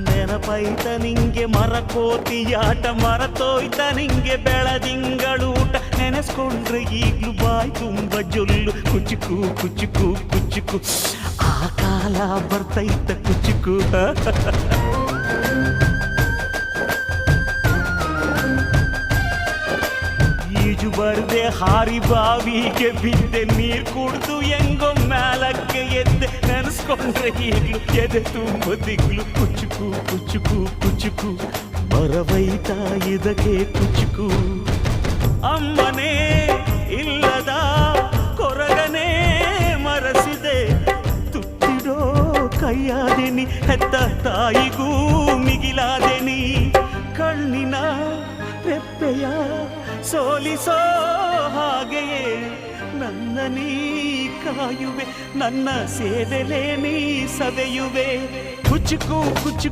ನೆನಪೈತ ನಿಂಗೆ ಮರಕೋತಿಯಾಟ, ಮರತೋಯ್ತ ನಿಂಗೆ ಬೆಳದಿಂಗಳೂಟ. ನೆನೆಸ್ಕೊಂಡ್ರೆ ಈಗ್ಲೂ ಬಾಯ್ ತುಂಬ ಜೊಲ್ಲು, ಕುಚುಕು ಕುಚುಕು ಕುಚುಕು. ಆ ಕಾಲ ಬರ್ತೈತ ಕುಚುಕು. ಈಜು ಬರ್ದೆ ಹಾರಿ ಬಾವಿಗೆ ಬಿದ್ದೆ, ನೀರ್ ಕುಡ್ದು ಹೆಂಗೋ ಮ್ಯಾಲಕ್ಕೆ ಎದ್ದೆ. ನೆನೆಸ್ಕೊಂಡ್ರೆ ಈಗ್ಲೂ ಎದೆ ತುಂಬ ದಿಗ್ಲು, ಕುಚುಕು ಕುಚುಕು ಕುಚುಕು. ಬರವೈತ ಇದಕ್ಕೆ ಕುಚುಕು. ಅಮ್ಮನೇ ಇಲ್ಲದ ಕೊರಗನೇ ಮರಸಿದೆ, ತುತ್ತಿಡೋ ಕೈಯಾದೆನಿ, ಹೆತ್ತ ತಾಯಿಗೂ ಮಿಗಿಲಾದೆನಿ. ಕಣ್ಣಿನ ರೆಪ್ಪೆಯ ಸೋಲಿಸೋ ಹಾಗೆಯೇ ನನ್ನ ನೀ ಕಾಯುವೆ, ನನ್ನ ಸೇವೆಲೇ ನೀ ಸವೆಯುವೆ. ಕುಚುಕು ಕುಚುಕು.